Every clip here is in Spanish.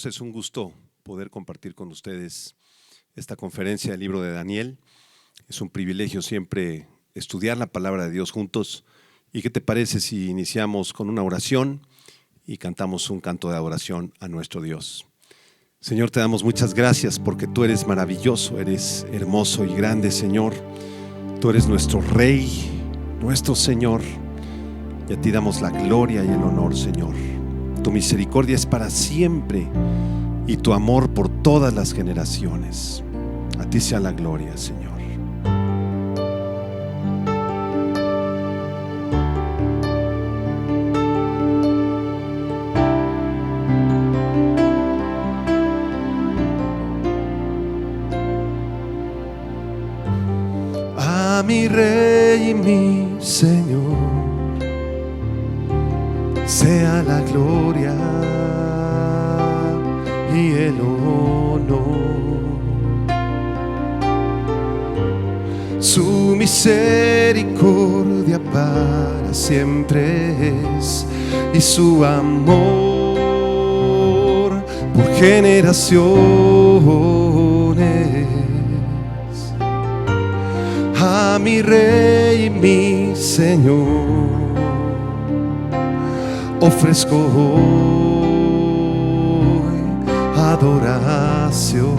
hermanos, es un gusto poder compartir con ustedes esta conferencia del libro de Daniel. Es un privilegio siempre estudiar la palabra de Dios juntos. ¿Y qué te parece si iniciamos con una oración y cantamos un canto de adoración a nuestro Dios? Señor, te damos muchas gracias porque tú eres maravilloso, eres hermoso y grande, Señor. Tú eres nuestro Rey, nuestro Señor, y a ti damos la gloria y el honor, Señor. Tu misericordia es para siempre y tu amor por todas las generaciones. A ti sea la gloria, Señor. A mi Rey y mi Señor sea la gloria y el honor. Su misericordia para siempre es, y su amor por generaciones. A mi Rey y mi Señor ofrezco hoy adoración.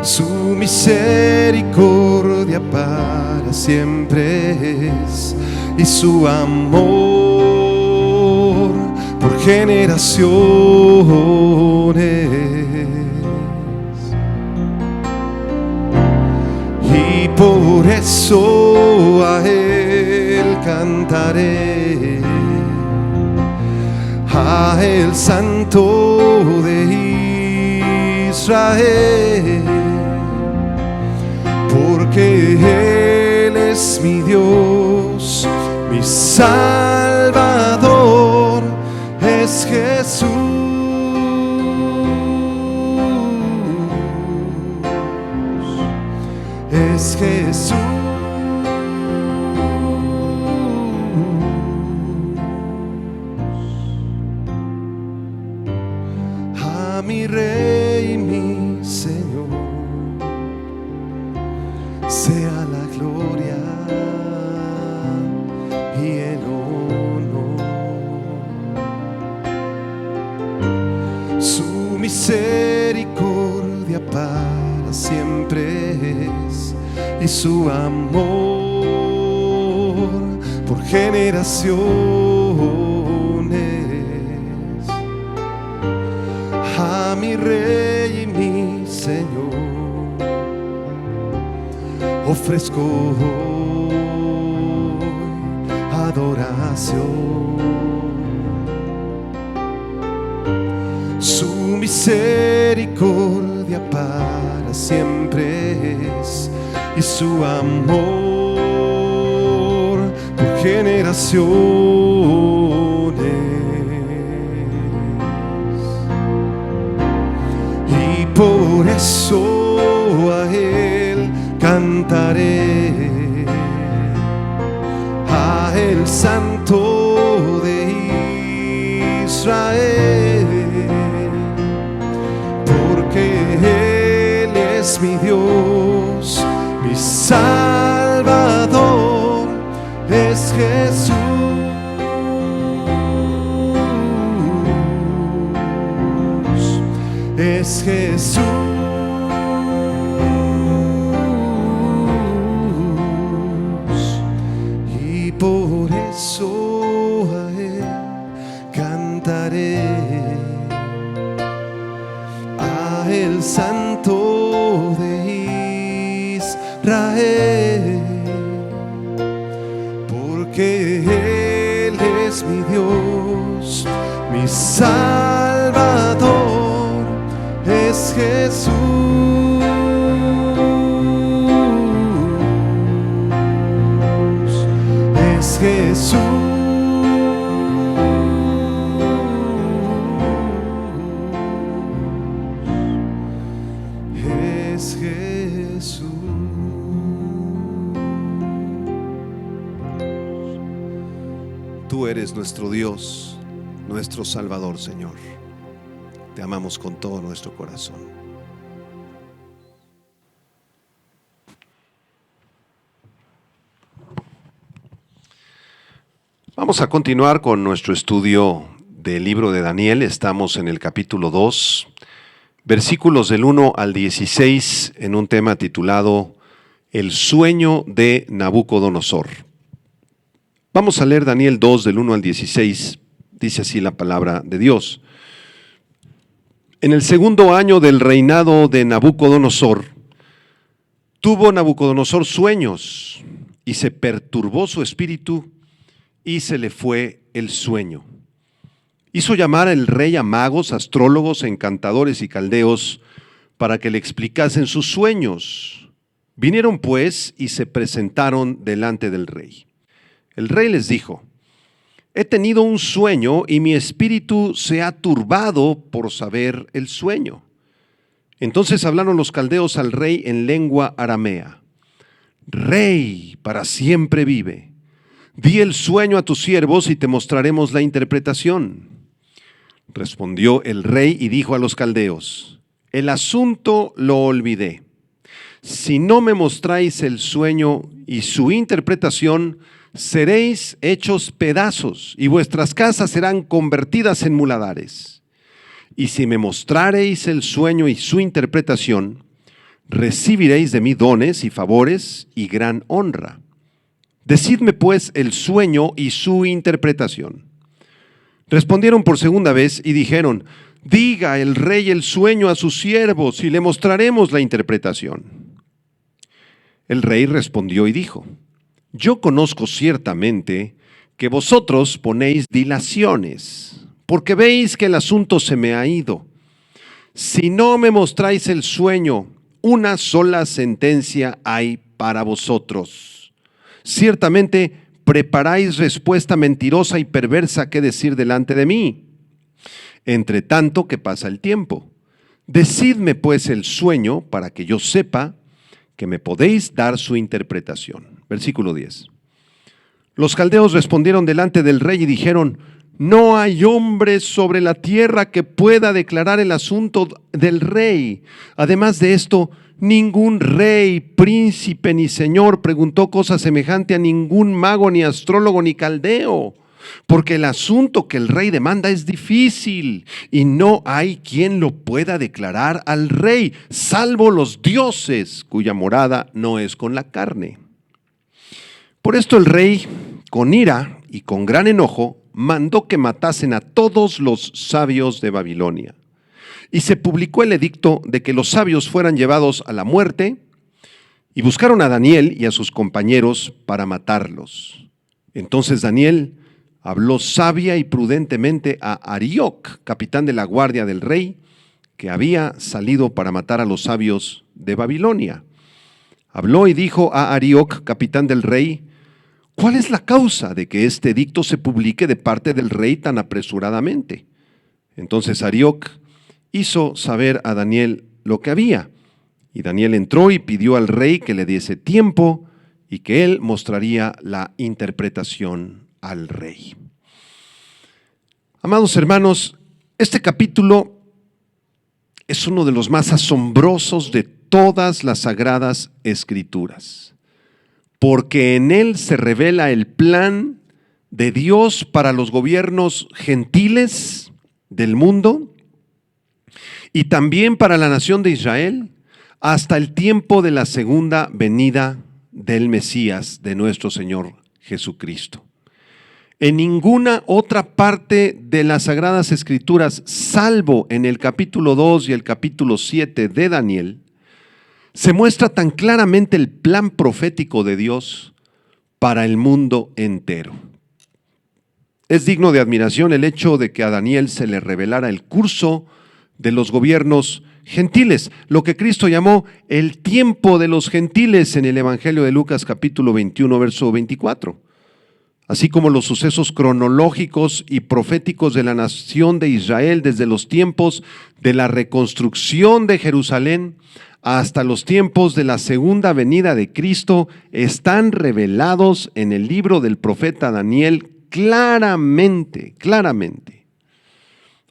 Su misericordia para siempre es, y su amor por generaciones. Y por eso a Él cantaré, a el Santo de Israel, porque Él es mi Dios, mi Salvador, es Jesús. Es Jesús. A mi Rey y mi Señor sea la gloria y el honor. Su misericordia para siempre es, y su amor por generaciones. A mi Rey y mi Señor ofrezco hoy adoración. Su misericordia para siempre es, y su amor por generaciones. Y por eso a Él cantaré, a el Santo de Israel, porque Él es mi Dios, mi Salvador, es Jesús. Es Jesús. Y por eso a Él cantaré, a el Santo de Israel, porque Él es mi Dios, mi Salvador, es Jesús. Es Jesús. Es Jesús. Tú eres nuestro Dios, nuestro Salvador, Señor. Te amamos con todo nuestro corazón. Vamos a continuar con nuestro estudio del libro de Daniel. Estamos en el capítulo 2, versículos del 1 al 16, en un tema titulado El sueño de Nabucodonosor. Vamos a leer Daniel 2, del 1 al 16. Dice así la palabra de Dios. En el segundo año del reinado de Nabucodonosor, tuvo Nabucodonosor sueños y se perturbó su espíritu y se le fue el sueño. Hizo llamar el rey a magos, astrólogos, encantadores y caldeos para que le explicasen sus sueños. Vinieron pues y se presentaron delante del rey. El rey les dijo: he tenido un sueño y mi espíritu se ha turbado por saber el sueño. Entonces hablaron los caldeos al rey en lengua aramea. Rey, para siempre vive. Di el sueño a tus siervos y te mostraremos la interpretación. Respondió el rey y dijo a los caldeos: el asunto lo olvidé. Si no me mostráis el sueño y su interpretación, seréis hechos pedazos y vuestras casas serán convertidas en muladares. Y si me mostrareis el sueño y su interpretación, recibiréis de mí dones y favores y gran honra. Decidme pues el sueño y su interpretación. Respondieron por segunda vez y dijeron: diga el rey el sueño a sus siervos y le mostraremos la interpretación. El rey respondió y dijo: yo conozco ciertamente que vosotros ponéis dilaciones, porque veis que el asunto se me ha ido. Si no me mostráis el sueño, una sola sentencia hay para vosotros. Ciertamente preparáis respuesta mentirosa y perversa que decir delante de mí. Entre tanto que pasa el tiempo, decidme pues el sueño para que yo sepa que me podéis dar su interpretación. Versículo 10. Los caldeos respondieron delante del rey y dijeron: no hay hombre sobre la tierra que pueda declarar el asunto del rey. Además de esto, ningún rey, príncipe ni señor preguntó cosa semejante a ningún mago, ni astrólogo, ni caldeo, porque el asunto que el rey demanda es difícil y no hay quien lo pueda declarar al rey, salvo los dioses, cuya morada no es con la carne. Por esto el rey, con ira y con gran enojo, mandó que matasen a todos los sabios de Babilonia. Y se publicó el edicto de que los sabios fueran llevados a la muerte, y buscaron a Daniel y a sus compañeros para matarlos. Entonces Daniel habló sabia y prudentemente a Arioc, capitán de la guardia del rey, que había salido para matar a los sabios de Babilonia. Habló y dijo a Arioc, capitán del rey: ¿cuál es la causa de que este edicto se publique de parte del rey tan apresuradamente? Entonces Arioc hizo saber a Daniel lo que había, y Daniel entró y pidió al rey que le diese tiempo y que él mostraría la interpretación al rey. Amados hermanos, este capítulo es uno de los más asombrosos de todas las sagradas escrituras, porque en él se revela el plan de Dios para los gobiernos gentiles del mundo y también para la nación de Israel hasta el tiempo de la segunda venida del Mesías, de nuestro Señor Jesucristo. En ninguna otra parte de las Sagradas Escrituras, salvo en el capítulo 2 y el capítulo 7 de Daniel, se muestra tan claramente el plan profético de Dios para el mundo entero. Es digno de admiración el hecho de que a Daniel se le revelara el curso de los gobiernos gentiles, lo que Cristo llamó el tiempo de los gentiles en el Evangelio de Lucas capítulo 21, verso 24. Así como los sucesos cronológicos y proféticos de la nación de Israel desde los tiempos de la reconstrucción de Jerusalén hasta los tiempos de la segunda venida de Cristo están revelados en el libro del profeta Daniel claramente.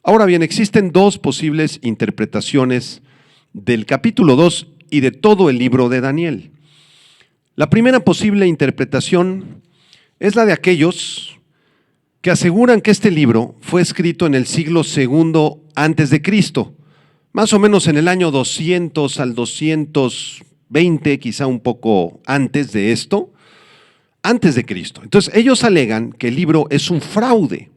Ahora bien, existen dos posibles interpretaciones del capítulo 2 y de todo el libro de Daniel. La primera posible interpretación es la de aquellos que aseguran que este libro fue escrito en el siglo II antes de Cristo, más o menos en el año 200 al 220, quizá un poco antes de esto, antes de Cristo. Entonces ellos alegan que el libro es un fraude,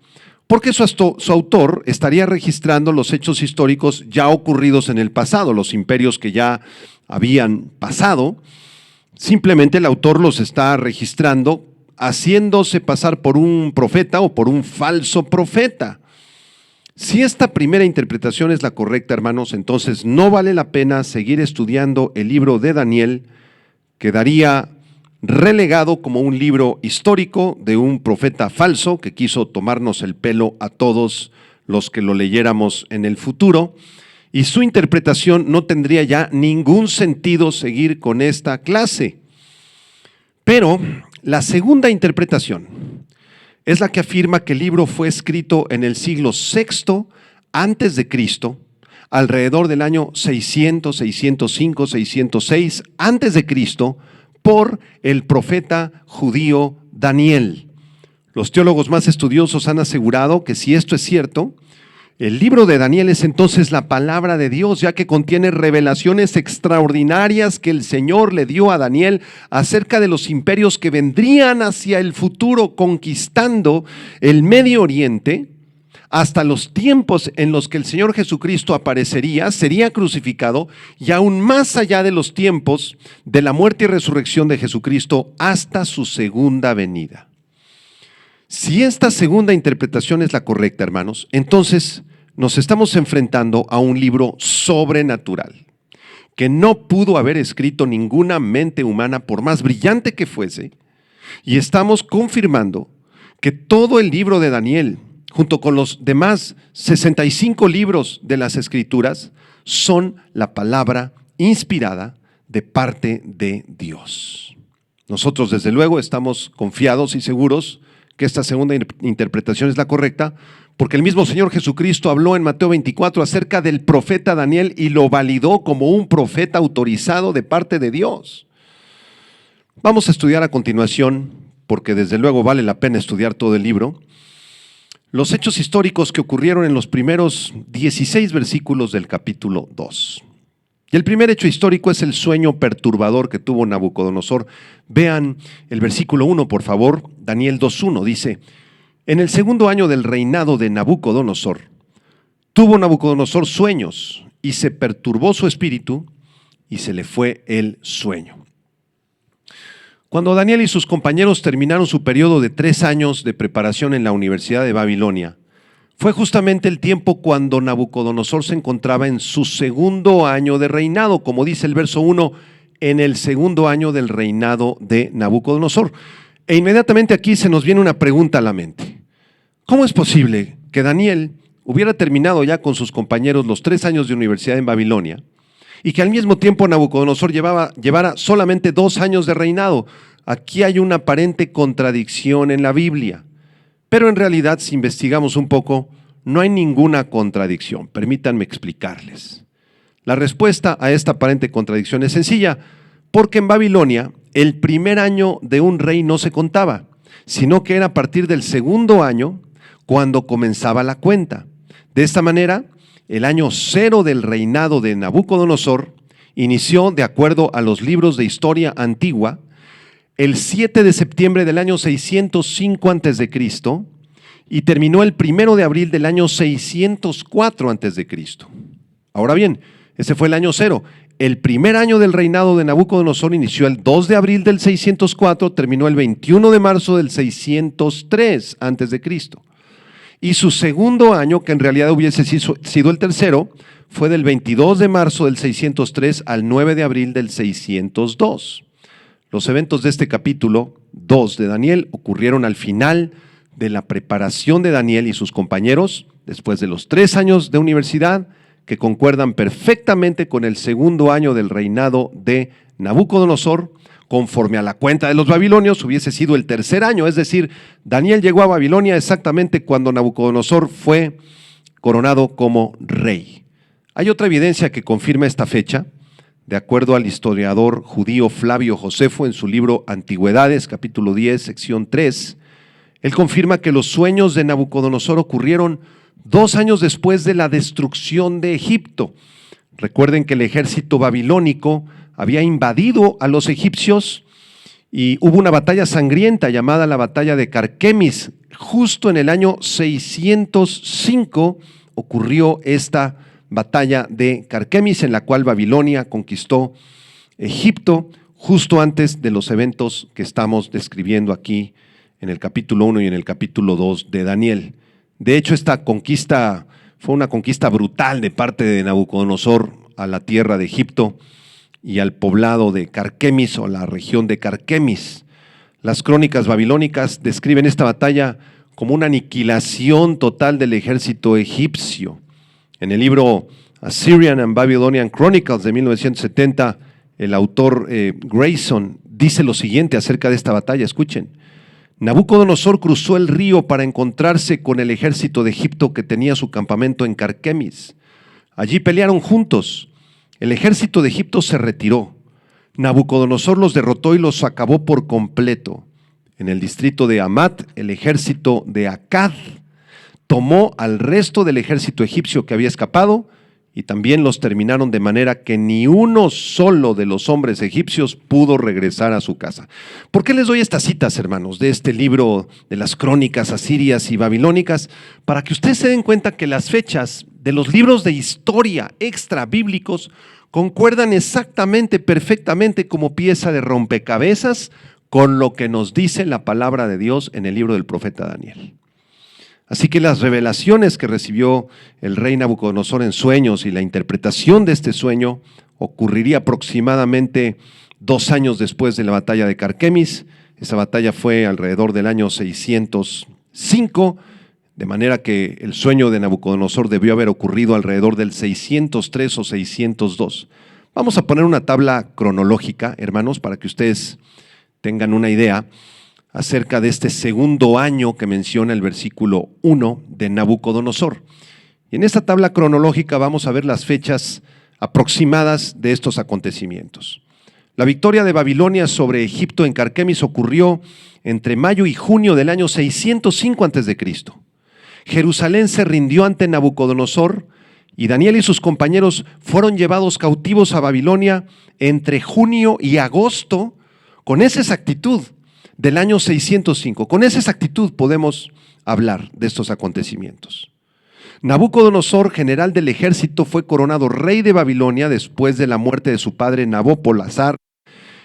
porque su autor estaría registrando los hechos históricos ya ocurridos en el pasado, los imperios que ya habían pasado. Simplemente el autor los está registrando haciéndose pasar por un profeta o por un falso profeta. Si esta primera interpretación es la correcta, hermanos, entonces no vale la pena seguir estudiando el libro de Daniel, quedaría relegado como un libro histórico de un profeta falso que quiso tomarnos el pelo a todos los que lo leyéramos en el futuro, y su interpretación no tendría ya ningún sentido seguir con esta clase. Pero la segunda interpretación es la que afirma que el libro fue escrito en el siglo VI antes de Cristo, alrededor del año 600, 605, 606 antes de Cristo, por el profeta judío Daniel. Los teólogos más estudiosos han asegurado que si esto es cierto, el libro de Daniel es entonces la palabra de Dios, ya que contiene revelaciones extraordinarias que el Señor le dio a Daniel acerca de los imperios que vendrían hacia el futuro conquistando el Medio Oriente, hasta los tiempos en los que el Señor Jesucristo aparecería, sería crucificado, y aún más allá de los tiempos de la muerte y resurrección de Jesucristo hasta su segunda venida. Si esta segunda interpretación es la correcta, hermanos, entonces nos estamos enfrentando a un libro sobrenatural que no pudo haber escrito ninguna mente humana, por más brillante que fuese, y estamos confirmando que todo el libro de Daniel, junto con los demás 65 libros de las Escrituras, son la palabra inspirada de parte de Dios. Nosotros, desde luego, estamos confiados y seguros que esta segunda interpretación es la correcta, porque el mismo Señor Jesucristo habló en Mateo 24 acerca del profeta Daniel y lo validó como un profeta autorizado de parte de Dios. Vamos a estudiar a continuación, porque desde luego vale la pena estudiar todo el libro, los hechos históricos que ocurrieron en los primeros 16 versículos del capítulo 2. Y el primer hecho histórico es el sueño perturbador que tuvo Nabucodonosor. Vean el versículo 1, por favor. Daniel 2:1 dice: en el segundo año del reinado de Nabucodonosor, tuvo Nabucodonosor sueños y se perturbó su espíritu y se le fue el sueño. Cuando Daniel y sus compañeros terminaron su periodo de 3 años de preparación en la Universidad de Babilonia, fue justamente el tiempo cuando Nabucodonosor se encontraba en su segundo año de reinado, como dice el verso 1, en el segundo año del reinado de Nabucodonosor. E inmediatamente aquí se nos viene una pregunta a la mente. ¿Cómo es posible que Daniel hubiera terminado ya con sus compañeros los 3 años de universidad en Babilonia y que al mismo tiempo Nabucodonosor llevara solamente 2 años de reinado? Aquí hay una aparente contradicción en la Biblia, pero en realidad, si investigamos un poco, no hay ninguna contradicción. Permítanme explicarles. La respuesta a esta aparente contradicción es sencilla, porque en Babilonia el primer año de un rey no se contaba, sino que era a partir del segundo año cuando comenzaba la cuenta. De esta manera, el año 0 del reinado de Nabucodonosor inició, de acuerdo a los libros de historia antigua, el 7 de septiembre del año 605 a.C. y terminó el 1 de abril del año 604 a.C. Ahora bien, ese fue el año 0. El primer año del reinado de Nabucodonosor inició el 2 de abril del 604, terminó el 21 de marzo del 603 a.C. Y su segundo año, que en realidad hubiese sido el tercero, fue del 22 de marzo del 603 al 9 de abril del 602. Los eventos de este capítulo 2 de Daniel ocurrieron al final de la preparación de Daniel y sus compañeros, después de los 3 años de universidad, que concuerdan perfectamente con el segundo año del reinado de Nabucodonosor. Conforme a la cuenta de los babilonios, hubiese sido el tercer año, es decir, Daniel llegó a Babilonia exactamente cuando Nabucodonosor fue coronado como rey. Hay otra evidencia que confirma esta fecha, de acuerdo al historiador judío Flavio Josefo en su libro Antigüedades, capítulo 10, sección 3. Él confirma que los sueños de Nabucodonosor ocurrieron 2 años después de la destrucción de Egipto. Recuerden que el ejército babilónico había invadido a los egipcios y hubo una batalla sangrienta llamada la batalla de Carquemis. Justo en el año 605 ocurrió esta batalla de Carquemis, en la cual Babilonia conquistó Egipto, justo antes de los eventos que estamos describiendo aquí en el capítulo 1 y en el capítulo 2 de Daniel. De hecho, esta conquista fue una conquista brutal de parte de Nabucodonosor a la tierra de Egipto y al poblado de Carquemis o la región de Carquemis. Las crónicas babilónicas describen esta batalla como una aniquilación total del ejército egipcio. En el libro Assyrian and Babylonian Chronicles de 1970, el autor Grayson dice lo siguiente acerca de esta batalla. Escuchen: Nabucodonosor cruzó el río para encontrarse con el ejército de Egipto que tenía su campamento en Carquemis. Allí pelearon juntos. El ejército de Egipto se retiró. Nabucodonosor los derrotó y los acabó por completo. En el distrito de Hamat, el ejército de Akkad tomó al resto del ejército egipcio que había escapado y también los terminaron de manera que ni uno solo de los hombres egipcios pudo regresar a su casa. ¿Por qué les doy estas citas, hermanos, de este libro de las crónicas asirias y babilónicas? Para que ustedes se den cuenta que las fechas de los libros de historia extra bíblicos concuerdan exactamente, perfectamente como pieza de rompecabezas con lo que nos dice la palabra de Dios en el libro del profeta Daniel. Así que las revelaciones que recibió el rey Nabucodonosor en sueños y la interpretación de este sueño ocurriría aproximadamente 2 años después de la batalla de Carquemis. Esa batalla fue alrededor del año 605, de manera que el sueño de Nabucodonosor debió haber ocurrido alrededor del 603 o 602. Vamos a poner una tabla cronológica, hermanos, para que ustedes tengan una idea acerca de este segundo año que menciona el versículo 1 de Nabucodonosor. Y en esta tabla cronológica vamos a ver las fechas aproximadas de estos acontecimientos. La victoria de Babilonia sobre Egipto en Carquemis ocurrió entre mayo y junio del año 605 a.C. Jerusalén se rindió ante Nabucodonosor y Daniel y sus compañeros fueron llevados cautivos a Babilonia entre junio y agosto con esa exactitud del año 605. Con esa exactitud podemos hablar de estos acontecimientos. Nabucodonosor, general del ejército, fue coronado rey de Babilonia después de la muerte de su padre Nabopolassar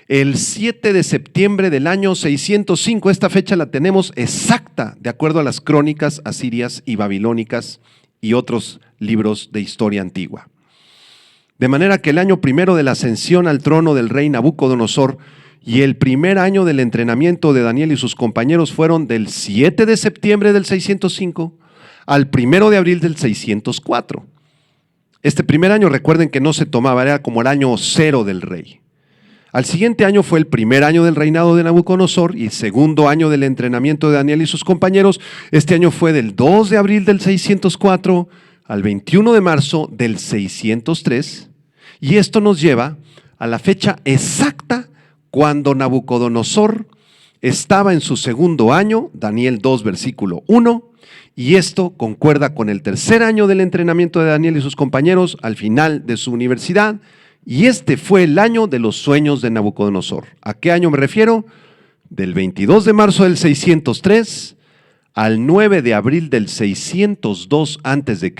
el 7 de septiembre del año 605. Esta fecha la tenemos exacta de acuerdo a las crónicas asirias y babilónicas y otros libros de historia antigua. De manera que el año primero de la ascensión al trono del rey Nabucodonosor y el primer año del entrenamiento de Daniel y sus compañeros fueron del 7 de septiembre del 605 al 1 de abril del 604. Este primer año, recuerden que no se tomaba, era como el año 0 del rey. Al siguiente año fue el primer año del reinado de Nabucodonosor y el segundo año del entrenamiento de Daniel y sus compañeros. Este año fue del 2 de abril del 604 al 21 de marzo del 603. Y esto nos lleva a la fecha exacta cuando Nabucodonosor estaba en su segundo año, Daniel 2, versículo 1, y esto concuerda con el tercer año del entrenamiento de Daniel y sus compañeros al final de su universidad, y este fue el año de los sueños de Nabucodonosor. ¿A qué año me refiero? Del 22 de marzo del 603 al 9 de abril del 602 a.C.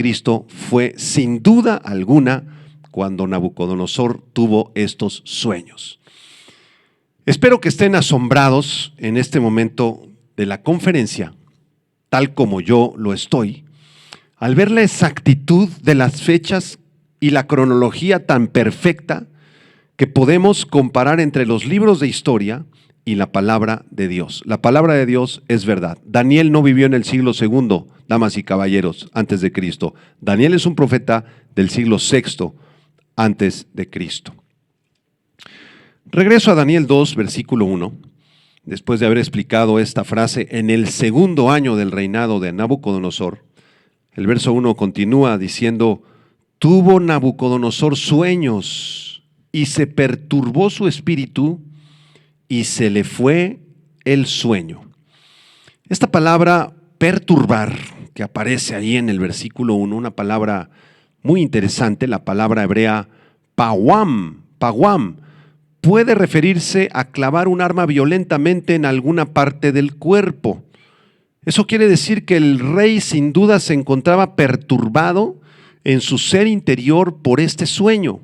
fue sin duda alguna cuando Nabucodonosor tuvo estos sueños. Espero que estén asombrados en este momento de la conferencia, tal como yo lo estoy, al ver la exactitud de las fechas y la cronología tan perfecta que podemos comparar entre los libros de historia y la palabra de Dios. La palabra de Dios es verdad. Daniel no vivió en el siglo II, damas y caballeros, antes de Cristo. Daniel es un profeta del siglo VI antes de Cristo. Regreso a Daniel 2, versículo 1, después de haber explicado esta frase, en el segundo año del reinado de Nabucodonosor. El verso 1 continúa diciendo: tuvo Nabucodonosor sueños y se perturbó su espíritu y se le fue el sueño. Esta palabra perturbar, que aparece ahí en el versículo 1, una palabra muy interesante, la palabra hebrea pawam, puede referirse a clavar un arma violentamente en alguna parte del cuerpo. Eso quiere decir que el rey sin duda se encontraba perturbado en su ser interior por este sueño.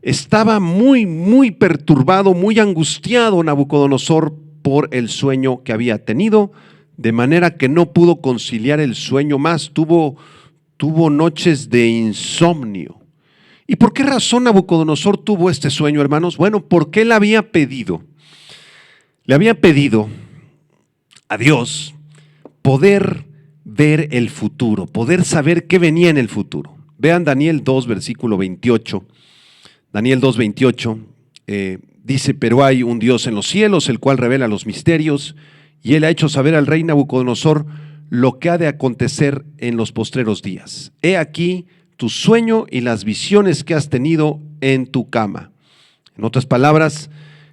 Estaba muy perturbado, muy angustiado Nabucodonosor por el sueño que había tenido, de manera que no pudo conciliar el sueño más, tuvo noches de insomnio. ¿Y por qué razón Nabucodonosor tuvo este sueño, hermanos? Bueno, porque él había pedido a Dios poder ver el futuro, poder saber qué venía en el futuro. Vean Daniel 2, versículo 28. Daniel 2, 28 dice: pero hay un Dios en los cielos, el cual revela los misterios, y él ha hecho saber al rey Nabucodonosor lo que ha de acontecer en los postreros días. He aquí tu sueño y las visiones que has tenido en tu cama. En otras palabras,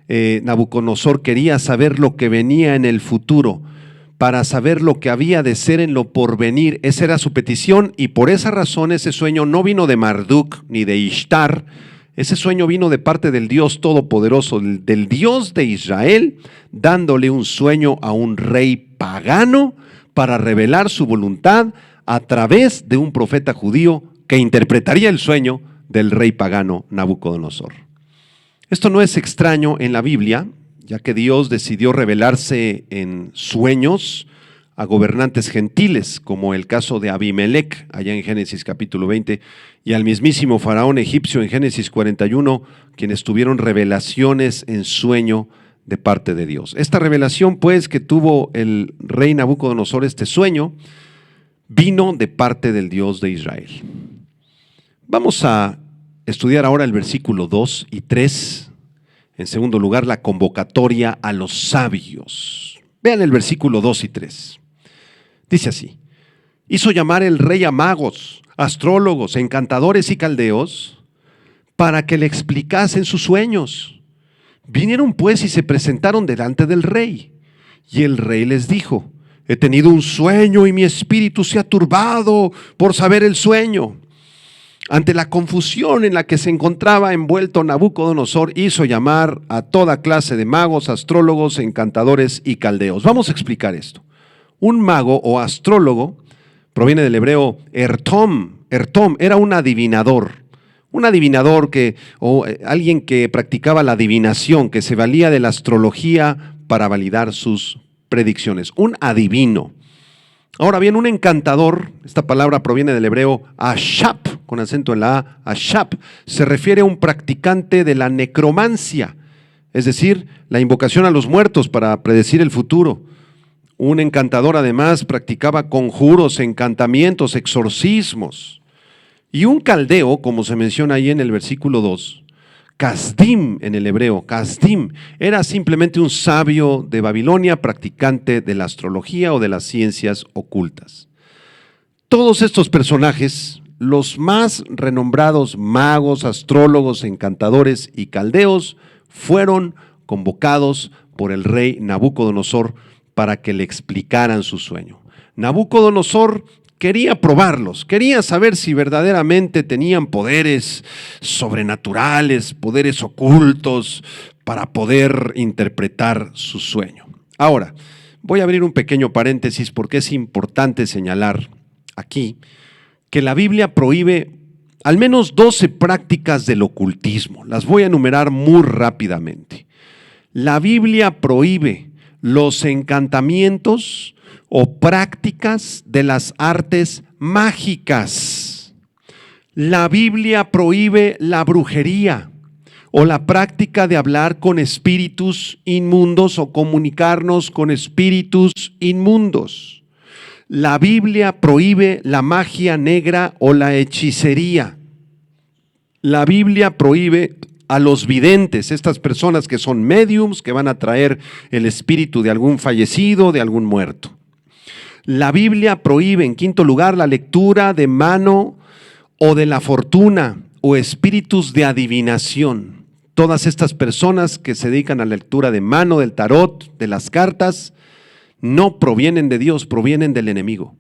Nabucodonosor quería saber lo que venía en el futuro, para saber lo que había de ser en lo porvenir. Esa era su petición, y por esa razón ese sueño no vino de Marduk ni de Ishtar. Ese sueño vino de parte del Dios Todopoderoso, del Dios de Israel, dándole un sueño a un rey pagano para revelar su voluntad a través de un profeta judío que interpretaría el sueño del rey pagano Nabucodonosor. Esto no es extraño en la Biblia, ya que Dios decidió revelarse en sueños a gobernantes gentiles, como el caso de Abimelech, allá en Génesis capítulo 20, y al mismísimo faraón egipcio en Génesis 41, quienes tuvieron revelaciones en sueño de parte de Dios. Esta revelación, pues, que tuvo el rey Nabucodonosor, este sueño, vino de parte del Dios de Israel. Vamos a estudiar ahora el versículo 2 y 3. En segundo lugar, la convocatoria a los sabios. Vean el versículo 2 y 3. Dice así: hizo llamar el rey a magos, astrólogos, encantadores y caldeos para que le explicasen sus sueños. Vinieron pues y se presentaron delante del rey. Y el rey les dijo: he tenido un sueño y mi espíritu se ha turbado por saber el sueño. Ante la confusión en la que se encontraba envuelto Nabucodonosor, hizo llamar a toda clase de magos, astrólogos, encantadores y caldeos. Vamos a explicar esto. Un mago o astrólogo proviene del hebreo ertom. Ertom era un adivinador alguien que practicaba la adivinación, que se valía de la astrología para validar sus predicciones. Un adivino. Ahora bien, un encantador, esta palabra proviene del hebreo ashap, con acento en la A, ashap, se refiere a un practicante de la necromancia, es decir, la invocación a los muertos para predecir el futuro. Un encantador además practicaba conjuros, encantamientos, exorcismos. Y un caldeo, como se menciona ahí en el versículo 2, Kasdim en el hebreo, Kasdim, era simplemente un sabio de Babilonia, practicante de la astrología o de las ciencias ocultas. Todos estos personajes, los más renombrados magos, astrólogos, encantadores y caldeos, fueron convocados por el rey Nabucodonosor para que le explicaran su sueño. Nabucodonosor quería probarlos, quería saber si verdaderamente tenían poderes sobrenaturales, poderes ocultos para poder interpretar su sueño. Ahora, voy a abrir un pequeño paréntesis porque es importante señalar aquí que la Biblia prohíbe al menos 12 prácticas del ocultismo. Las voy a enumerar muy rápidamente. La Biblia prohíbe los encantamientos o prácticas de las artes mágicas. La Biblia prohíbe la brujería o la práctica de hablar con espíritus inmundos o comunicarnos con espíritus inmundos. La Biblia prohíbe la magia negra o la hechicería. La Biblia prohíbe a los videntes, estas personas que son médiums, que van a traer el espíritu de algún fallecido, de algún muerto. La Biblia prohíbe, en quinto lugar, la lectura de mano o de la fortuna o espíritus de adivinación. Todas estas personas que se dedican a la lectura de mano, del tarot, de las cartas, no provienen de Dios, provienen del enemigo.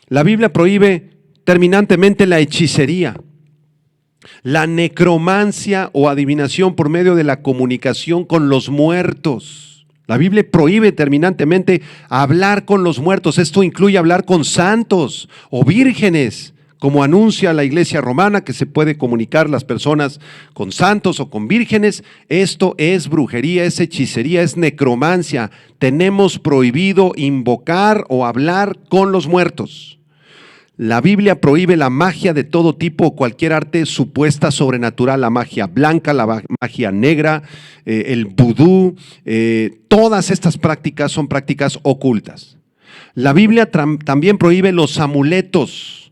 La Biblia prohíbe terminantemente la hechicería, la necromancia o adivinación por medio de la comunicación con los muertos. La Biblia prohíbe terminantemente hablar con los muertos. Esto incluye hablar con santos o vírgenes, como anuncia la Iglesia romana, que se puede comunicar las personas con santos o con vírgenes. Esto es brujería, es hechicería, es necromancia. Tenemos prohibido invocar o hablar con los muertos. La Biblia prohíbe la magia de todo tipo o cualquier arte supuesta sobrenatural, la magia blanca, la magia negra, el vudú, todas estas prácticas son prácticas ocultas. La Biblia también prohíbe los amuletos.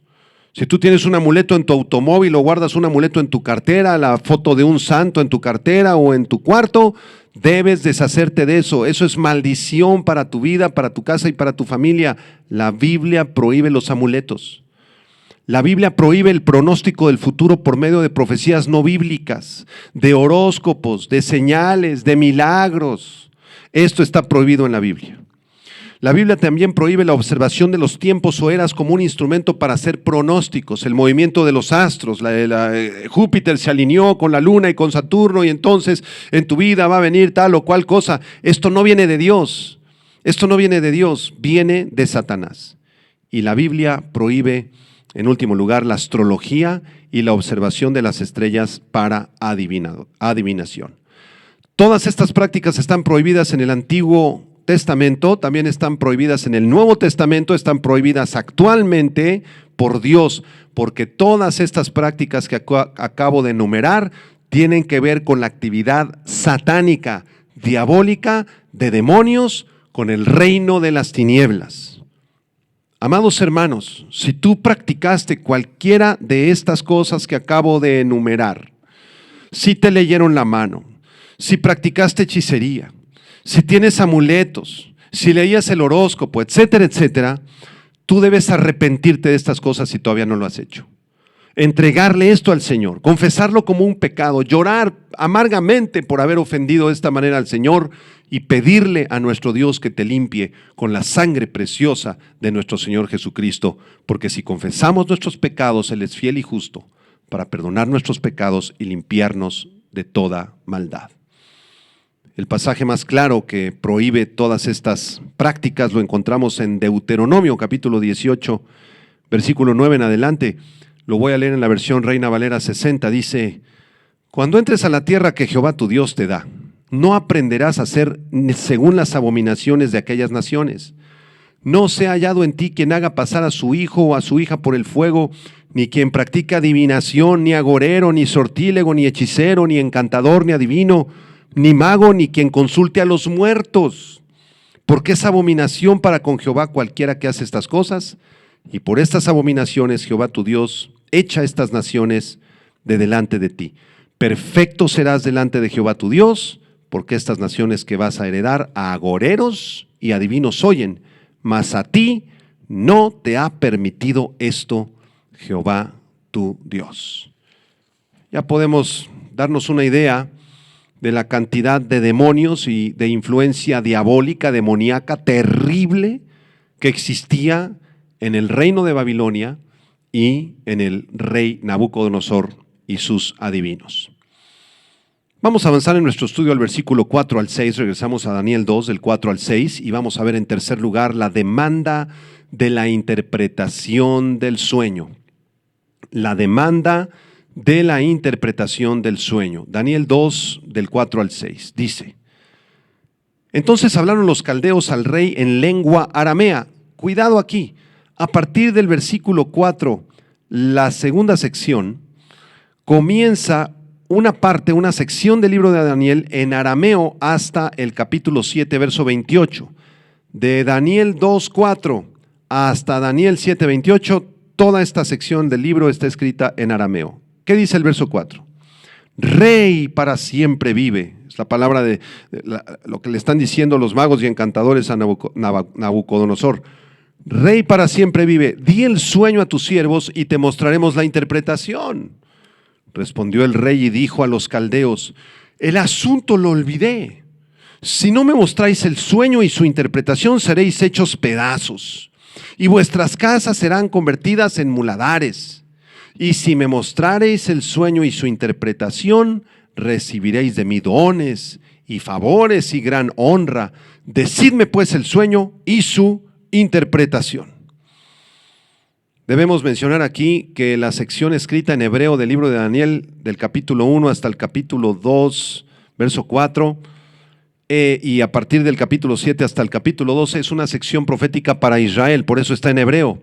Si tú tienes un amuleto en tu automóvil o guardas un amuleto en tu cartera, la foto de un santo en tu cartera o en tu cuarto, debes deshacerte de eso. Eso es maldición para tu vida, para tu casa y para tu familia. La Biblia prohíbe los amuletos. La Biblia prohíbe el pronóstico del futuro por medio de profecías no bíblicas, de horóscopos, de señales, de milagros. Esto está prohibido en la Biblia. La Biblia también prohíbe la observación de los tiempos o eras como un instrumento para hacer pronósticos, el movimiento de los astros. Júpiter se alineó con la luna y con Saturno y entonces en tu vida va a venir tal o cual cosa. Esto no viene de Dios, esto no viene de Dios, viene de Satanás. Y la Biblia prohíbe, en último lugar, la astrología y la observación de las estrellas para adivinación. Todas estas prácticas están prohibidas en el Antiguo Testamento, también están prohibidas en el Nuevo Testamento, están prohibidas actualmente por Dios, porque todas estas prácticas que acabo de enumerar tienen que ver con la actividad satánica, diabólica, de demonios, con el reino de las tinieblas. Amados hermanos, si tú practicaste cualquiera de estas cosas que acabo de enumerar, si te leyeron la mano, si practicaste hechicería, si tienes amuletos, si leías el horóscopo, etcétera, etcétera, tú debes arrepentirte de estas cosas si todavía no lo has hecho. Entregarle esto al Señor, confesarlo como un pecado, llorar amargamente por haber ofendido de esta manera al Señor y pedirle a nuestro Dios que te limpie con la sangre preciosa de nuestro Señor Jesucristo, porque si confesamos nuestros pecados, Él es fiel y justo para perdonar nuestros pecados y limpiarnos de toda maldad. El pasaje más claro que prohíbe todas estas prácticas lo encontramos en Deuteronomio capítulo 18, versículo 9 en adelante. Lo voy a leer en la versión Reina Valera 60. Dice: cuando entres a la tierra que Jehová tu Dios te da, no aprenderás a hacer según las abominaciones de aquellas naciones. No sea hallado en ti quien haga pasar a su hijo o a su hija por el fuego, ni quien practica adivinación, ni agorero, ni sortílego, ni hechicero, ni encantador, ni adivino, ni mago, ni quien consulte a los muertos, porque es abominación para con Jehová cualquiera que hace estas cosas, y por estas abominaciones Jehová tu Dios echa estas naciones de delante de ti. Perfecto serás delante de Jehová tu Dios, porque estas naciones que vas a heredar a agoreros y adivinos oyen, mas a ti no te ha permitido esto Jehová tu Dios. Ya podemos darnos una idea de la cantidad de demonios y de influencia diabólica, demoníaca, terrible que existía en el reino de Babilonia y en el rey Nabucodonosor y sus adivinos. Vamos a avanzar en nuestro estudio al versículo 4 al 6, regresamos a Daniel 2, del 4 al 6, y vamos a ver en tercer lugar la demanda de la interpretación del sueño. La demanda de la interpretación del sueño. Daniel 2, del 4 al 6, dice: entonces hablaron los caldeos al rey en lengua aramea. Cuidado aquí, a partir del versículo 4, la segunda sección, comienza una parte, una sección del libro de Daniel en arameo hasta el capítulo 7, verso 28. De Daniel 2, 4 hasta Daniel 7, 28, toda esta sección del libro está escrita en arameo. ¿Qué dice el verso 4? Rey para siempre vive. Es la palabra de lo que le están diciendo los magos y encantadores a Nabucodonosor. Rey para siempre vive, di el sueño a tus siervos y te mostraremos la interpretación. Respondió el rey y dijo a los caldeos: el asunto lo olvidé. Si no me mostráis el sueño y su interpretación, seréis hechos pedazos, y vuestras casas serán convertidas en muladares. Y si me mostrareis el sueño y su interpretación, recibiréis de mí dones y favores y gran honra. Decidme pues el sueño y su interpretación. Debemos mencionar aquí que la sección escrita en hebreo del libro de Daniel, del capítulo 1 hasta el capítulo 2, verso 4, y a partir del capítulo 7 hasta el capítulo 12, es una sección profética para Israel, por eso está en hebreo.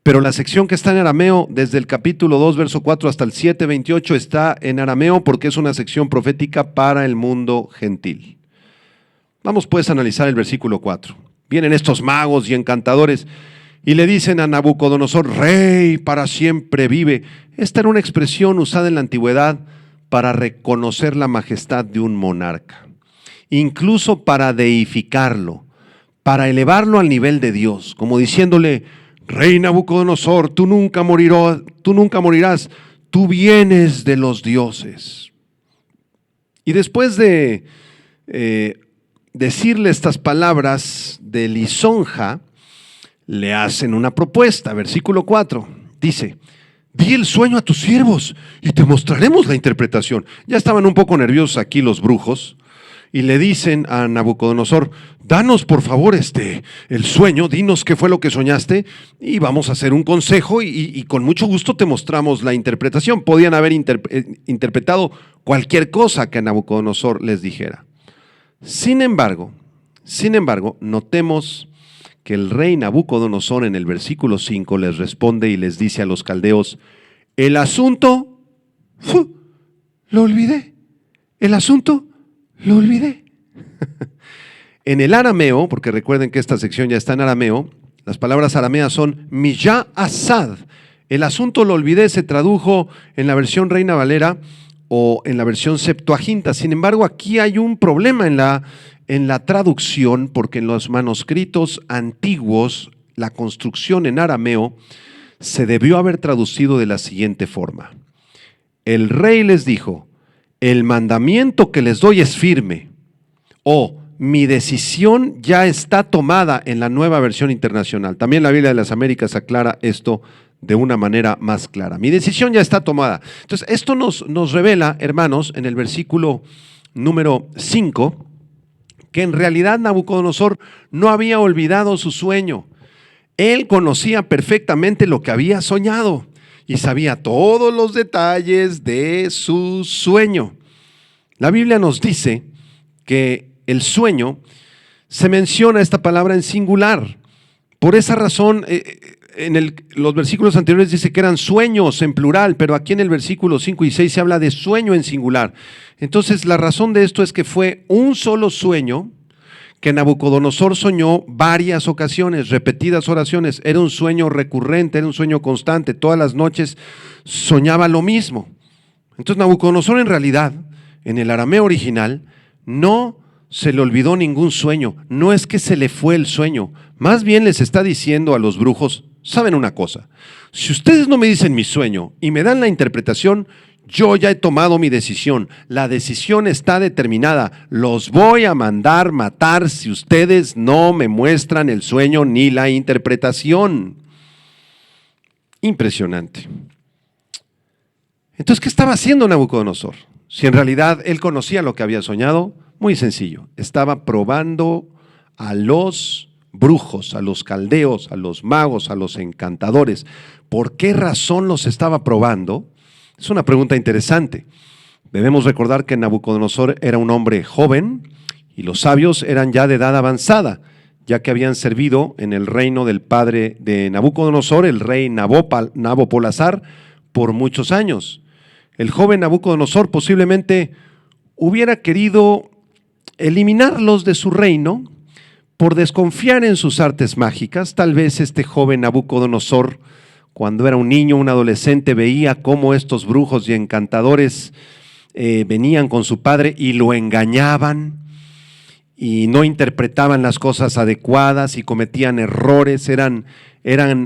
Pero la sección que está en arameo, desde el capítulo 2, verso 4 hasta el 7, 28, está en arameo porque es una sección profética para el mundo gentil. Vamos pues a analizar el versículo 4. Vienen estos magos y encantadores y le dicen a Nabucodonosor: Rey para siempre vive. Esta era una expresión usada en la antigüedad para reconocer la majestad de un monarca, incluso para deificarlo, para elevarlo al nivel de Dios, como diciéndole: Rey Nabucodonosor, tú nunca morirás, tú vienes de los dioses. Y después de decirle estas palabras de lisonja, le hacen una propuesta. Versículo 4 dice: di el sueño a tus siervos y te mostraremos la interpretación. Ya estaban un poco nerviosos aquí los brujos y le dicen a Nabucodonosor: danos por favor el sueño, dinos qué fue lo que soñaste y vamos a hacer un consejo y con mucho gusto te mostramos la interpretación. Podían haber interpretado cualquier cosa que Nabucodonosor les dijera. Sin embargo, notemos que el rey Nabucodonosor en el versículo 5 les responde y les dice a los caldeos: el asunto, lo olvidé, el asunto, lo olvidé. En el arameo, porque recuerden que esta sección ya está en arameo, las palabras arameas son miyá asad. El asunto lo olvidé se tradujo en la versión Reina Valera o en la versión Septuaginta. Sin embargo, aquí hay un problema en la traducción, porque en los manuscritos antiguos, la construcción en arameo se debió haber traducido de la siguiente forma: el rey les dijo: el mandamiento que les doy es firme, o mi decisión ya está tomada, en la Nueva Versión Internacional. También la Biblia de las Américas aclara esto de una manera más clara. Mi decisión ya está tomada. Entonces, esto nos revela, hermanos, en el versículo número 5, que en realidad Nabucodonosor no había olvidado su sueño. Él conocía perfectamente lo que había soñado y sabía todos los detalles de su sueño. La Biblia nos dice que el sueño se menciona esta palabra en singular. Por esa razón, los versículos anteriores dice que eran sueños en plural, pero aquí en el versículo 5 y 6 se habla de sueño en singular. Entonces, la razón de esto es que fue un solo sueño que Nabucodonosor soñó varias ocasiones, repetidas oraciones. Era un sueño recurrente, era un sueño constante. Todas las noches soñaba lo mismo. Entonces, Nabucodonosor en realidad, en el arameo original, no se le olvidó ningún sueño. No es que se le fue el sueño. Más bien les está diciendo a los brujos: ¿saben una cosa? Si ustedes no me dicen mi sueño y me dan la interpretación, yo ya he tomado mi decisión. La decisión está determinada. Los voy a mandar matar si ustedes no me muestran el sueño ni la interpretación. Impresionante. Entonces, ¿qué estaba haciendo Nabucodonosor? Si en realidad él conocía lo que había soñado, muy sencillo. Estaba probando a los brujos, a los caldeos, a los magos, a los encantadores. ¿Por qué razón los estaba probando? Es una pregunta interesante. Debemos recordar que Nabucodonosor era un hombre joven y los sabios eran ya de edad avanzada, ya que habían servido en el reino del padre de Nabucodonosor, el rey Nabopolassar, por muchos años. El joven Nabucodonosor posiblemente hubiera querido eliminarlos de su reino por desconfiar en sus artes mágicas. Tal vez este joven Nabucodonosor, cuando era un niño, un adolescente, veía cómo estos brujos y encantadores venían con su padre y lo engañaban y no interpretaban las cosas adecuadas y cometían errores, eran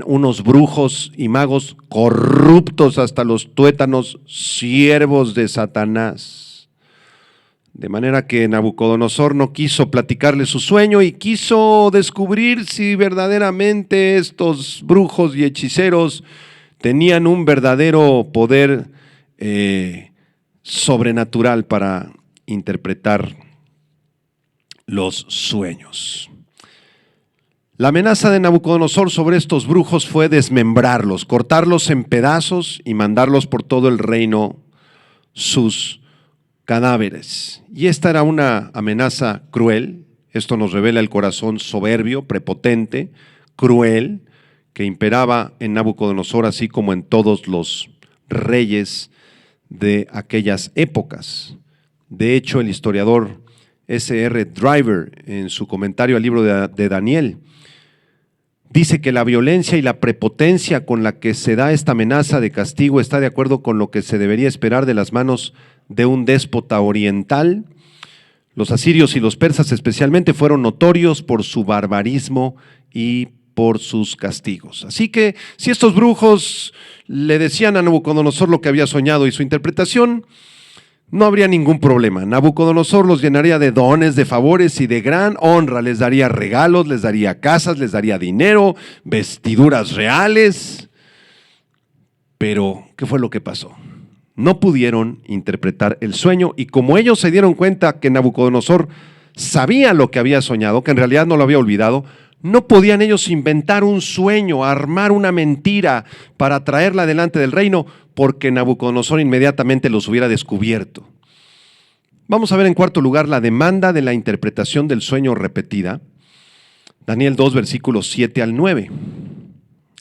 unos brujos y magos corruptos hasta los tuétanos, siervos de Satanás. De manera que Nabucodonosor no quiso platicarle su sueño y quiso descubrir si verdaderamente estos brujos y hechiceros tenían un verdadero poder sobrenatural para interpretar los sueños. La amenaza de Nabucodonosor sobre estos brujos fue desmembrarlos, cortarlos en pedazos y mandarlos por todo el reino sus cadáveres. Y esta era una amenaza cruel. Esto nos revela el corazón soberbio, prepotente, cruel, que imperaba en Nabucodonosor, así como en todos los reyes de aquellas épocas. De hecho, el historiador S.R. Driver, en su comentario al libro de Daniel, dice que la violencia y la prepotencia con la que se da esta amenaza de castigo está de acuerdo con lo que se debería esperar de las manos de un déspota oriental. Los asirios y los persas especialmente fueron notorios por su barbarismo y por sus castigos. Así que si estos brujos le decían a Nabucodonosor lo que había soñado y su interpretación, no habría ningún problema. Nabucodonosor los llenaría de dones, de favores y de gran honra. Les daría regalos, les daría casas, les daría dinero, vestiduras reales. Pero, ¿qué fue lo que pasó? No pudieron interpretar el sueño y como ellos se dieron cuenta que Nabucodonosor sabía lo que había soñado, que en realidad no lo había olvidado, no podían ellos inventar un sueño, armar una mentira para traerla delante del reino, porque Nabucodonosor inmediatamente los hubiera descubierto. Vamos a ver en cuarto lugar la demanda de la interpretación del sueño repetida. Daniel 2, versículos 7 al 9.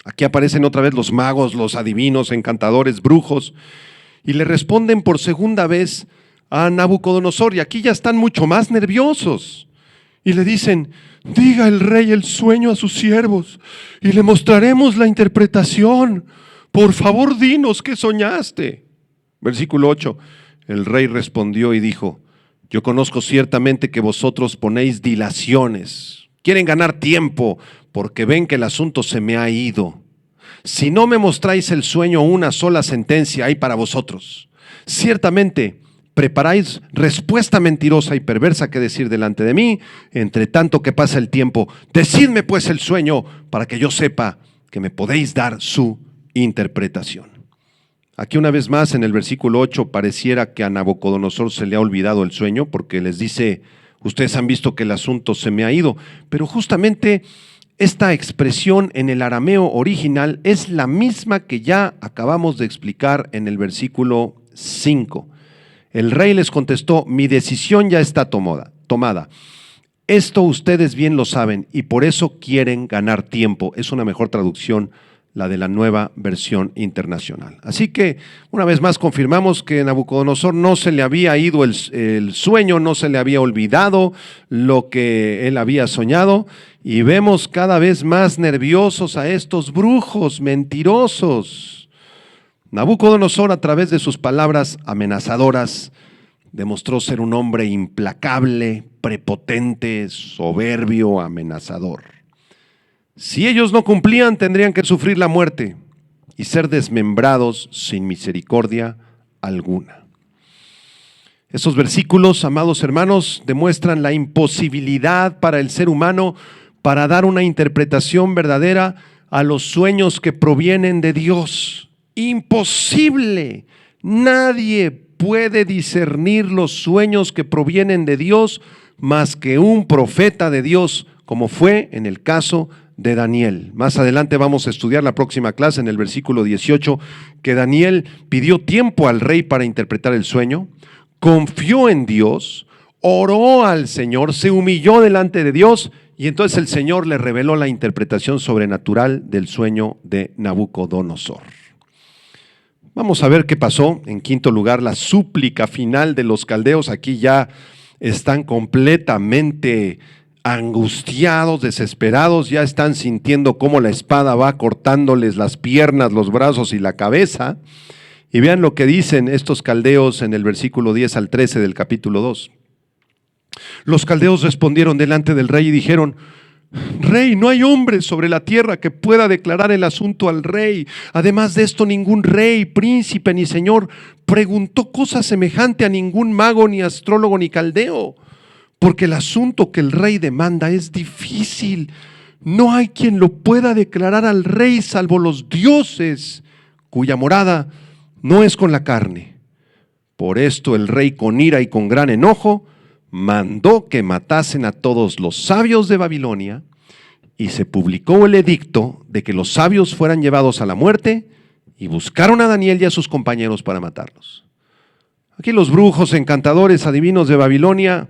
Aquí aparecen otra vez los magos, los adivinos, encantadores, brujos, y le responden por segunda vez a Nabucodonosor, y aquí ya están mucho más nerviosos. Y le dicen: diga el rey el sueño a sus siervos y le mostraremos la interpretación. Por favor, dinos qué soñaste. Versículo 8. El rey respondió y dijo: yo conozco ciertamente que vosotros ponéis dilaciones. Quieren ganar tiempo porque ven que el asunto se me ha ido. Si no me mostráis el sueño, una sola sentencia hay para vosotros. Ciertamente preparáis respuesta mentirosa y perversa que decir delante de mí, entre tanto que pasa el tiempo. Decidme pues el sueño para que yo sepa que me podéis dar su interpretación. Aquí una vez más en el versículo 8 pareciera que a Nabucodonosor se le ha olvidado el sueño porque les dice: ustedes han visto que el asunto se me ha ido, pero justamente esta expresión en el arameo original es la misma que ya acabamos de explicar en el versículo 5. El rey les contestó: mi decisión ya está tomada. Esto ustedes bien lo saben y por eso quieren ganar tiempo. Es una mejor traducción, la de la Nueva Versión Internacional. Así que una vez más confirmamos que a Nabucodonosor no se le había ido el sueño, no se le había olvidado lo que él había soñado, y vemos cada vez más nerviosos a estos brujos mentirosos. Nabucodonosor, a través de sus palabras amenazadoras, demostró ser un hombre implacable, prepotente, soberbio, amenazador. Si ellos no cumplían, tendrían que sufrir la muerte y ser desmembrados sin misericordia alguna. Estos versículos, amados hermanos, demuestran la imposibilidad para el ser humano para dar una interpretación verdadera a los sueños que provienen de Dios. Imposible. Nadie puede discernir los sueños que provienen de Dios más que un profeta de Dios, como fue en el caso de Daniel. Más adelante vamos a estudiar la próxima clase en el versículo 18, que Daniel pidió tiempo al rey para interpretar el sueño, confió en Dios, oró al Señor, se humilló delante de Dios, y entonces el Señor le reveló la interpretación sobrenatural del sueño de Nabucodonosor. Vamos a ver qué pasó. En quinto lugar, la súplica final de los caldeos. Aquí ya están completamente angustiados, desesperados, ya están sintiendo cómo la espada va cortándoles las piernas, los brazos y la cabeza. Y vean lo que dicen estos caldeos en el versículo 10 al 13 del capítulo 2. Los caldeos respondieron delante del rey y dijeron: Rey, no hay hombre sobre la tierra que pueda declarar el asunto al rey. Además de esto, ningún rey, príncipe ni señor preguntó cosa semejante a ningún mago, ni astrólogo, ni caldeo, porque el asunto que el rey demanda es difícil. No hay quien lo pueda declarar al rey salvo los dioses, cuya morada no es con la carne. Por esto el rey, con ira y con gran enojo, mandó que matasen a todos los sabios de Babilonia, y se publicó el edicto de que los sabios fueran llevados a la muerte, y buscaron a Daniel y a sus compañeros para matarlos. Aquí los brujos, encantadores, adivinos de Babilonia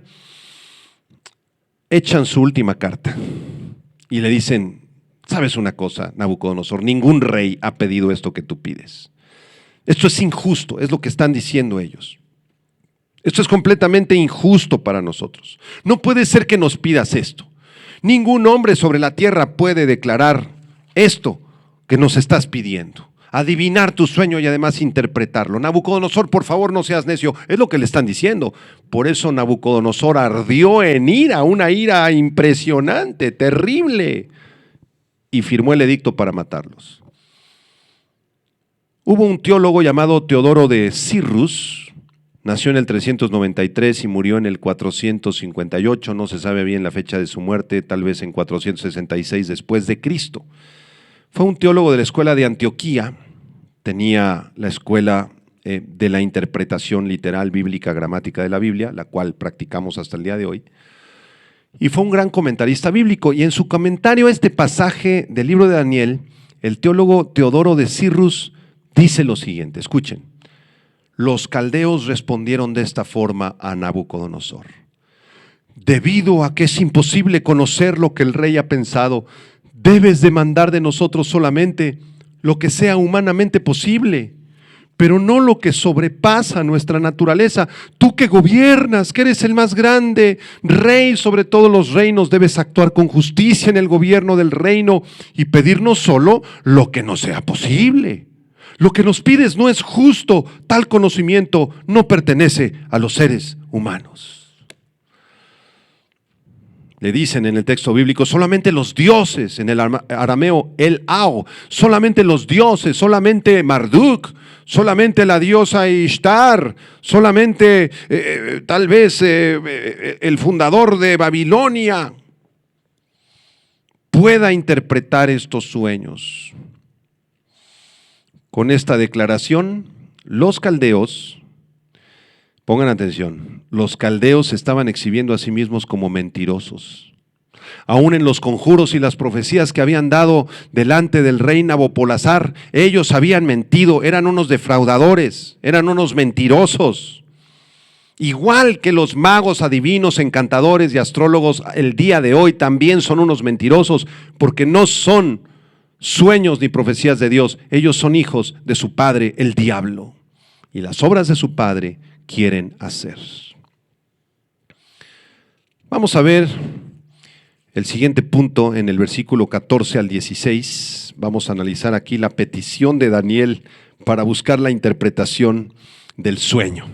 echan su última carta y le dicen: ¿sabes una cosa, Nabucodonosor? Ningún rey ha pedido esto que tú pides. Esto es injusto, es lo que están diciendo ellos. Esto es completamente injusto para nosotros. No puede ser que nos pidas esto. Ningún hombre sobre la tierra puede declarar esto que nos estás pidiendo. Adivinar tu sueño y además interpretarlo. Nabucodonosor, por favor, no seas necio. Es lo que le están diciendo. Por eso Nabucodonosor ardió en ira, una ira impresionante, terrible, y firmó el edicto para matarlos. Hubo un teólogo llamado Teodoro de Cyrrhus. Nació en el 393 y murió en el 458, no se sabe bien la fecha de su muerte, tal vez en 466 después de Cristo. Fue un teólogo de la escuela de Antioquía, tenía la escuela de la interpretación literal bíblica gramática de la Biblia, la cual practicamos hasta el día de hoy, y fue un gran comentarista bíblico. Y en su comentario a este pasaje del libro de Daniel, el teólogo Teodoro de Cyrrhus dice lo siguiente, escuchen: los caldeos respondieron de esta forma a Nabucodonosor: debido a que es imposible conocer lo que el rey ha pensado, debes demandar de nosotros solamente lo que sea humanamente posible, pero no lo que sobrepasa nuestra naturaleza. Tú que gobiernas, que eres el más grande, rey sobre todos los reinos, debes actuar con justicia en el gobierno del reino y pedirnos solo lo que no sea posible. Lo que nos pides no es justo, tal conocimiento no pertenece a los seres humanos. Le dicen en el texto bíblico: solamente los dioses, en el arameo el Ao, solamente los dioses, solamente Marduk, solamente la diosa Ishtar, solamente tal vez el fundador de Babilonia pueda interpretar estos sueños. Con esta declaración, los caldeos, pongan atención, los caldeos se estaban exhibiendo a sí mismos como mentirosos. Aún en los conjuros y las profecías que habían dado delante del rey Nabopolassar, ellos habían mentido, eran unos defraudadores, eran unos mentirosos. Igual que los magos, adivinos, encantadores y astrólogos el día de hoy también son unos mentirosos, porque no son sueños ni profecías de Dios. Ellos son hijos de su padre, el diablo, y las obras de su padre quieren hacer. Vamos a ver el siguiente punto en el versículo 14 al 16. Vamos a analizar aquí la petición de Daniel para buscar la interpretación del sueño.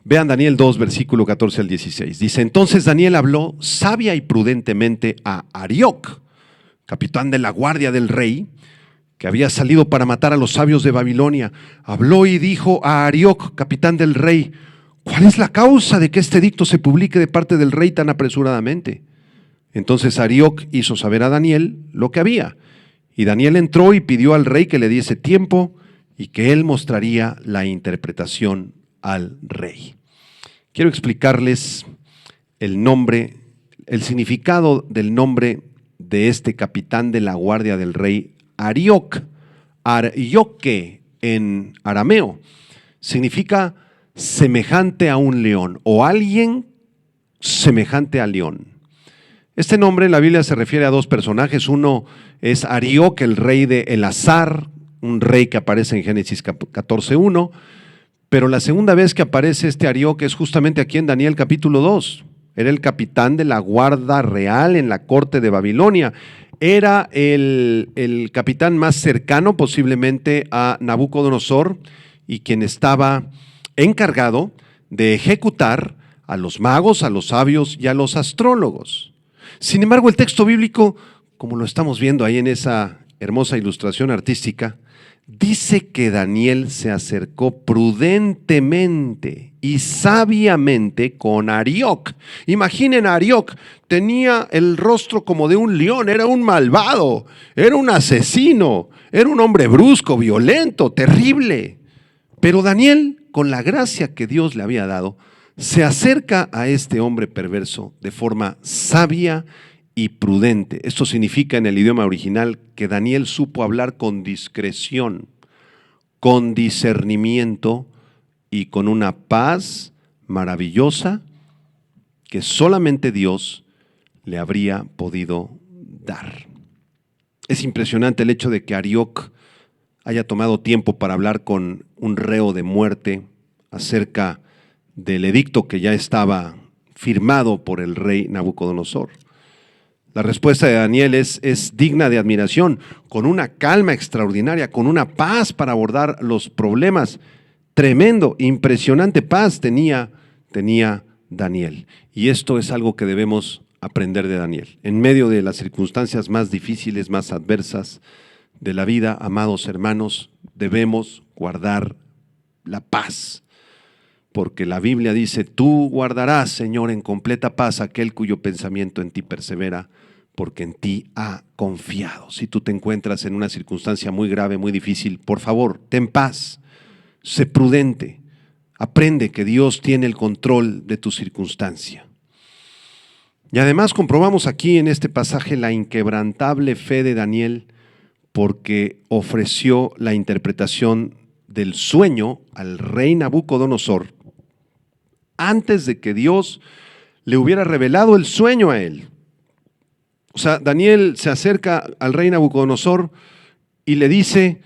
Vean Daniel 2, versículo 14 al 16. Dice: entonces Daniel habló sabia y prudentemente a Arioc, capitán de la guardia del rey, que había salido para matar a los sabios de Babilonia. Habló y dijo a Arioc, capitán del rey: ¿cuál es la causa de que este edicto se publique de parte del rey tan apresuradamente? Entonces Arioc hizo saber a Daniel lo que había, y Daniel entró y pidió al rey que le diese tiempo y que él mostraría la interpretación al rey. Quiero explicarles el nombre, el significado del nombre de este capitán de la guardia del rey, Arioc. Arioque en arameo significa semejante a un león o alguien semejante al león. Este nombre en la Biblia se refiere a dos personajes. Uno es Arioc, el rey de Elazar, un rey que aparece en Génesis 14:1, pero la segunda vez que aparece este Arioc es justamente aquí en Daniel capítulo 2. Era el capitán de la guardia real en la corte de Babilonia. Era el capitán más cercano posiblemente a Nabucodonosor y quien estaba encargado de ejecutar a los magos, a los sabios y a los astrólogos. Sin embargo, el texto bíblico, como lo estamos viendo ahí en esa hermosa ilustración artística, dice que Daniel se acercó prudentemente y sabiamente con Arioc. Imaginen a Arioc, tenía el rostro como de un león, era un malvado, era un asesino, era un hombre brusco, violento, terrible. Pero Daniel, con la gracia que Dios le había dado, se acerca a este hombre perverso de forma sabia y prudente. Esto significa en el idioma original que Daniel supo hablar con discreción, con discernimiento y con una paz maravillosa que solamente Dios le habría podido dar. Es impresionante el hecho de que Arioc haya tomado tiempo para hablar con un reo de muerte acerca del edicto que ya estaba firmado por el rey Nabucodonosor. La respuesta de Daniel es digna de admiración, con una calma extraordinaria, con una paz para abordar los problemas. Tremendo, impresionante paz tenía Daniel. Y esto es algo que debemos aprender de Daniel. En medio de las circunstancias más difíciles, más adversas de la vida, amados hermanos, debemos guardar la paz. Porque la Biblia dice, tú guardarás, Señor, en completa paz aquel cuyo pensamiento en ti persevera, porque en ti ha confiado. Si tú te encuentras en una circunstancia muy grave, muy difícil, por favor, ten paz, sé prudente, aprende que Dios tiene el control de tu circunstancia. Y además comprobamos aquí en este pasaje la inquebrantable fe de Daniel, porque ofreció la interpretación del sueño al rey Nabucodonosor antes de que Dios le hubiera revelado el sueño a él. O sea, Daniel se acerca al rey Nabucodonosor y le dice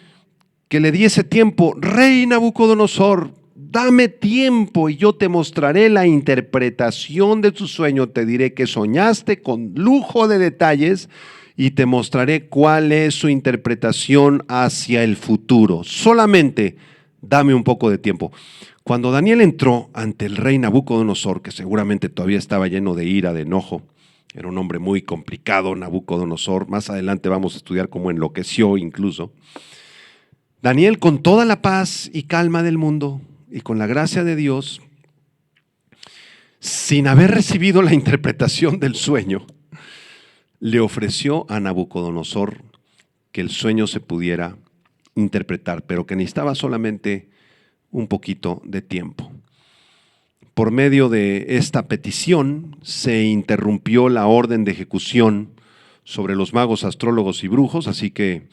que le diese tiempo. Rey Nabucodonosor, dame tiempo y yo te mostraré la interpretación de tu sueño. Te diré que soñaste con lujo de detalles y te mostraré cuál es su interpretación hacia el futuro. Solamente dame un poco de tiempo. Cuando Daniel entró ante el rey Nabucodonosor, que seguramente todavía estaba lleno de ira, de enojo, era un hombre muy complicado, Nabucodonosor, más adelante vamos a estudiar cómo enloqueció incluso. Daniel, con toda la paz y calma del mundo y con la gracia de Dios, sin haber recibido la interpretación del sueño, le ofreció a Nabucodonosor que el sueño se pudiera interpretar, pero que necesitaba solamente un poquito de tiempo. Por medio de esta petición se interrumpió la orden de ejecución sobre los magos, astrólogos y brujos, así que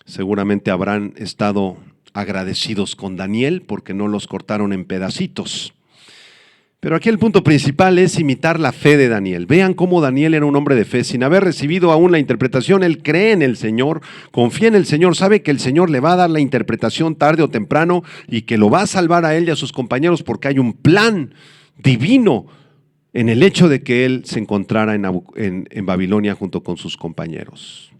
seguramente habrán estado agradecidos con Daniel porque no los cortaron en pedacitos. Pero aquí el punto principal es imitar la fe de Daniel. Vean cómo Daniel era un hombre de fe. Sin haber recibido aún la interpretación, él cree en el Señor, confía en el Señor, sabe que el Señor le va a dar la interpretación tarde o temprano y que lo va a salvar a él y a sus compañeros porque hay un plan divino en el hecho de que él se encontrara en Babilonia junto con sus compañeros.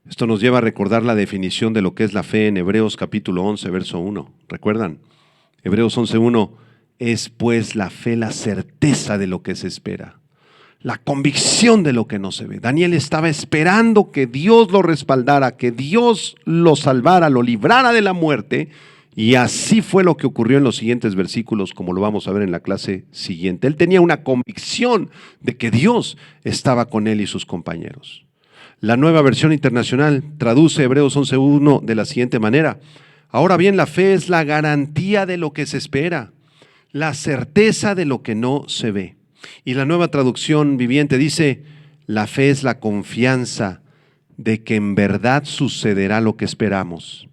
Esto nos lleva a recordar la definición de lo que es la fe en Hebreos capítulo 11, verso 1. ¿Recuerdan? Hebreos 11:1. Es pues la fe la certeza de lo que se espera, la convicción de lo que no se ve. Daniel estaba esperando que Dios lo respaldara, que Dios lo salvara, lo librara de la muerte, y así fue lo que ocurrió en los siguientes versículos, como lo vamos a ver en la clase siguiente. Él tenía una convicción de que Dios estaba con él y sus compañeros. La Nueva Versión Internacional traduce Hebreos 11:1 de la siguiente manera: ahora bien, la fe es la garantía de lo que se espera, la certeza de lo que no se ve. Y la Nueva Traducción Viviente dice, la fe es la confianza de que en verdad sucederá lo que esperamos.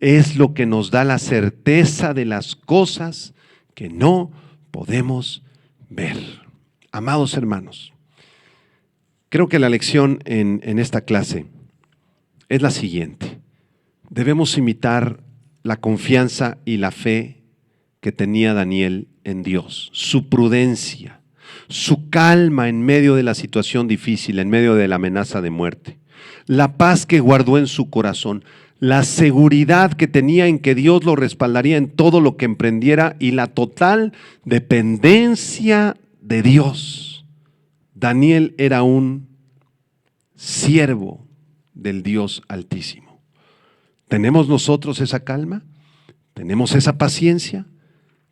Es lo que nos da la certeza de las cosas que no podemos ver. Amados hermanos, creo que la lección en esta clase es la siguiente. Debemos imitar la confianza y la fe que tenía Daniel en Dios, su prudencia, su calma en medio de la situación difícil, en medio de la amenaza de muerte, la paz que guardó en su corazón, la seguridad que tenía en que Dios lo respaldaría en todo lo que emprendiera y la total dependencia de Dios. Daniel era un siervo del Dios Altísimo. ¿Tenemos nosotros esa calma? ¿Tenemos esa paciencia?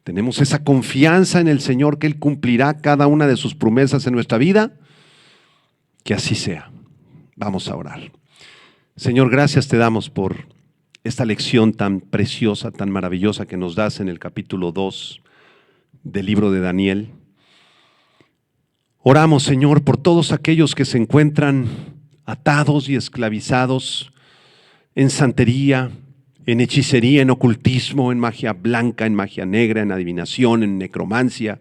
¿Tenemos esa confianza en el Señor que Él cumplirá cada una de sus promesas en nuestra vida? Que así sea. Vamos a orar. Señor, gracias te damos por esta lección tan preciosa, tan maravillosa que nos das en el capítulo 2 del libro de Daniel. Oramos, Señor, por todos aquellos que se encuentran atados y esclavizados en santería, en hechicería, en ocultismo, en magia blanca, en magia negra, en adivinación, en necromancia.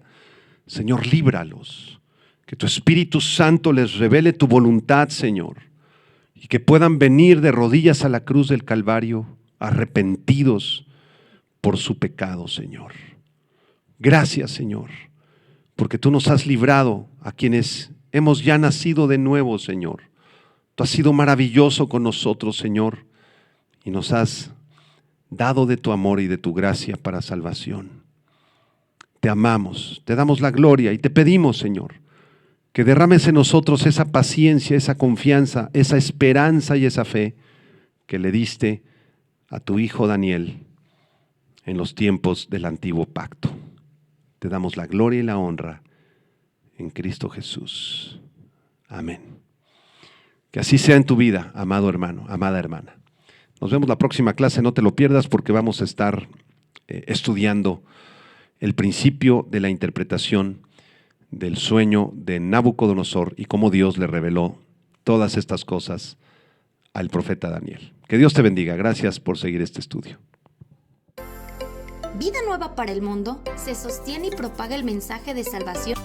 Señor, líbralos. Que tu Espíritu Santo les revele tu voluntad, Señor, y que puedan venir de rodillas a la cruz del Calvario, arrepentidos por su pecado, Señor. Gracias, Señor, porque tú nos has librado a quienes hemos ya nacido de nuevo, Señor. Tú has sido maravilloso con nosotros, Señor, y nos has dado de tu amor y de tu gracia para salvación. Te amamos, te damos la gloria y te pedimos, Señor, que derrames en nosotros esa paciencia, esa confianza, esa esperanza y esa fe que le diste a tu hijo Daniel en los tiempos del antiguo pacto. Te damos la gloria y la honra en Cristo Jesús. Amén. Que así sea en tu vida, amado hermano, amada hermana. Nos vemos la próxima clase, no te lo pierdas porque vamos a estar estudiando el principio de la interpretación del sueño de Nabucodonosor y cómo Dios le reveló todas estas cosas al profeta Daniel. Que Dios te bendiga. Gracias por seguir este estudio. Vida Nueva para el Mundo se sostiene y propaga el mensaje de salvación